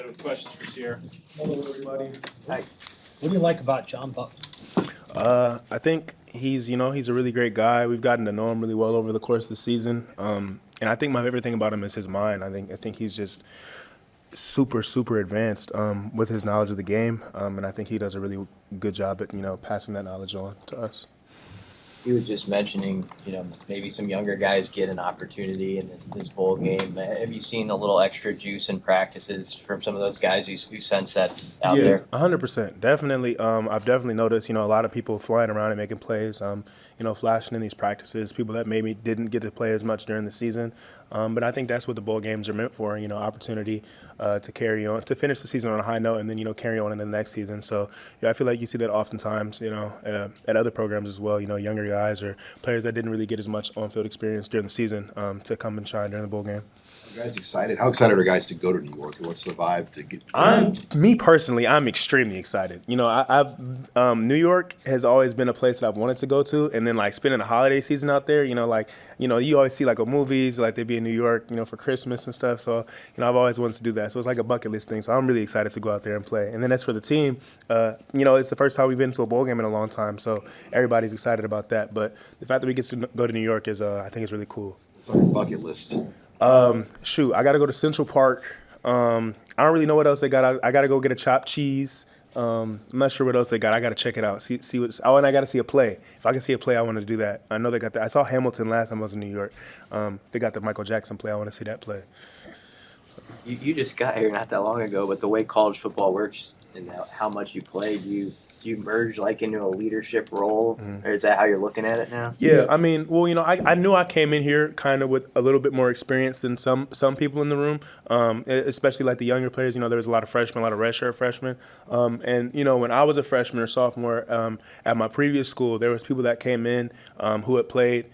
Tyler with questions for Ceyair. Hello, everybody. Hi. What do you like about John Butler? I think he's a really great guy. We've gotten to know him really well over the course of the season. And I think my favorite thing about him is his mind. I think he's just super advanced with his knowledge of the game. And I think he does a really good job at passing that knowledge on to us. You were just mentioning, maybe some younger guys get an opportunity in this bowl game. Have you seen a little extra juice in practices from some of those guys who send sets out there? 100%. Definitely. I've definitely noticed, a lot of people flying around and making plays, flashing in these practices, people that maybe didn't get to play as much during the season. But I think that's what the bowl games are meant for, opportunity to carry on, to finish the season on a high note and then, carry on into the next season. So, I feel like you see that oftentimes, at other programs as well, younger guys or players that didn't really get as much on-field experience during the season to come and shine during the bowl game. Are you guys excited? How excited are guys to go to New York? What's the vibe to get? Me personally, I'm extremely excited. New York has always been a place that I've wanted to go to, and then like spending the holiday season out there. You always see like movies, like they be in New York, for Christmas and stuff. So I've always wanted to do that. So it's like a bucket list thing. So I'm really excited to go out there and play. And then as for the team, it's the first time we've been to a bowl game in a long time, so everybody's excited about that. But the fact that we get to go to New York is, I think, is really cool. It's like a bucket list. I got to go to Central Park. I don't really know what else they got. I got to go get a chopped cheese. I'm not sure what else they got. I got to check it out. See what's. Oh, and I got to see a play. If I can see a play, I want to do that. I know they got that. I saw Hamilton last time I was in New York. They got the Michael Jackson play. I want to see that play. You just got here not that long ago, but the way college football works and how much you play, do you merge like into a leadership role, or is that how you're looking at it now? Yeah, I mean, well, I knew I came in here kind of with a little bit more experience than some people in the room, especially like the younger players. There was a lot of freshmen, a lot of redshirt freshmen, and when I was a freshman or sophomore at my previous school, there was people that came in who had played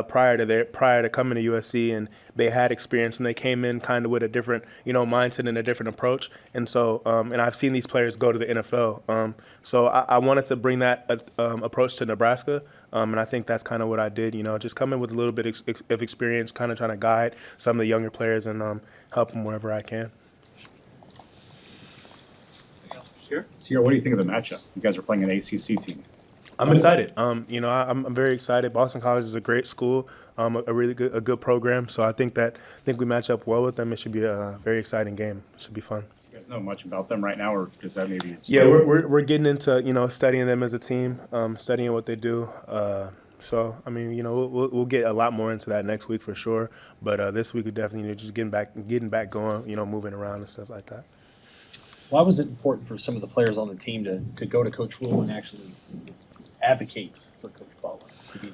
prior to coming to USC, and they had experience, and they came in kind of with a different mindset and a different approach. And so and I've seen these players go to the NFL. So I wanted to bring that approach to Nebraska, and I think that's kind of what I did. Just come in with a little bit of experience, kind of trying to guide some of the younger players and help them wherever I can. Ceyair, what do you think of the matchup? You guys are playing an ACC team. I'm excited. I'm very excited. Boston College is a great school, a really good program. So I think we match up well with them. It should be a very exciting game. It should be fun. You guys know much about them right now, or does that maybe? Yeah, we're getting into studying them as a team, studying what they do. So I mean, we'll get a lot more into that next week for sure. But this week we definitely just getting back going. Moving around and stuff like that. Why was it important for some of the players on the team to go to Coach Rule and actually advocate for Coach Butler to be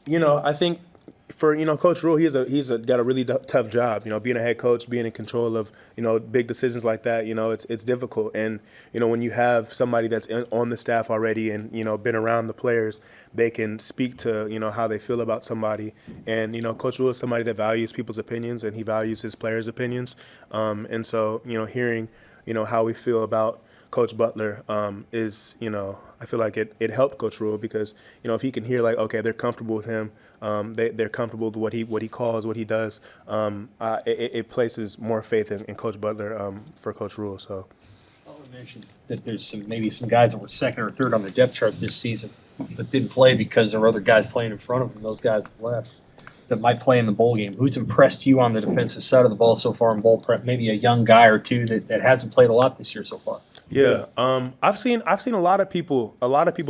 the I think for Coach Rule, he's got a really tough job. Being a head coach, being in control of big decisions like that. It's difficult. And when you have somebody that's on the staff already and been around the players, they can speak to how they feel about somebody. And Coach Rule is somebody that values people's opinions, and he values his players' opinions. And so hearing how we feel about Coach Butler is, I feel like it helped Coach Rule because, if he can hear like, okay, they're comfortable with him, they're comfortable with what he calls, what he does, it places more faith in Coach Butler for Coach Rule. So. Butler mentioned that there's maybe some guys that were second or third on the depth chart this season that didn't play because there were other guys playing in front of them. Those guys have left that might play in the bowl game. Who's impressed you on the defensive side of the ball so far in bowl prep? Maybe a young guy or two that hasn't played a lot this year so far. Yeah, I've seen a lot of people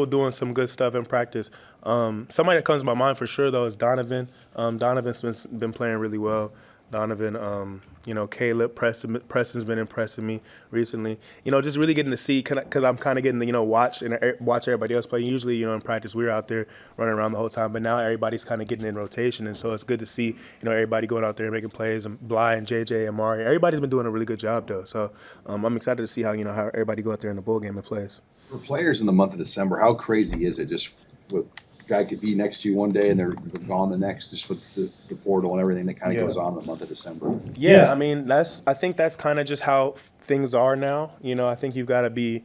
doing some good stuff in practice. Somebody that comes to my mind for sure though is Donovan. Donovan's been playing really well. Donovan, Caleb, Preston's been impressing me recently. Just really getting to see, because I'm kind of getting to, watch everybody else play. Usually, in practice, we're out there running around the whole time, but now everybody's kind of getting in rotation, and so it's good to see, everybody going out there and making plays, and Bly and JJ and Mari. Everybody's been doing a really good job, though. So I'm excited to see how, how everybody go out there in the bowl game and plays. For players in the month of December, how crazy is it just with guy could be next to you one day and they're gone the next, just with the portal and everything that kind of goes on in the month of December. Yeah, I mean I think that's kind of just how things are now. I think you've got to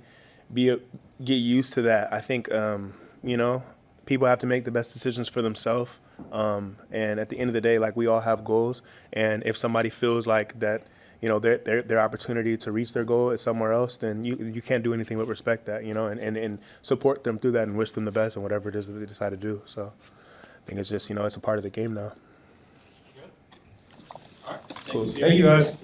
get used to that. I think people have to make the best decisions for themselves. And at the end of the day, like we all have goals, and if somebody feels like that, their opportunity to reach their goal is somewhere else, then you can't do anything but respect that, and support them through that and wish them the best in whatever it is that they decide to do. So I think it's just, it's a part of the game now. All right. Cool. Thank you, Thank you, guys.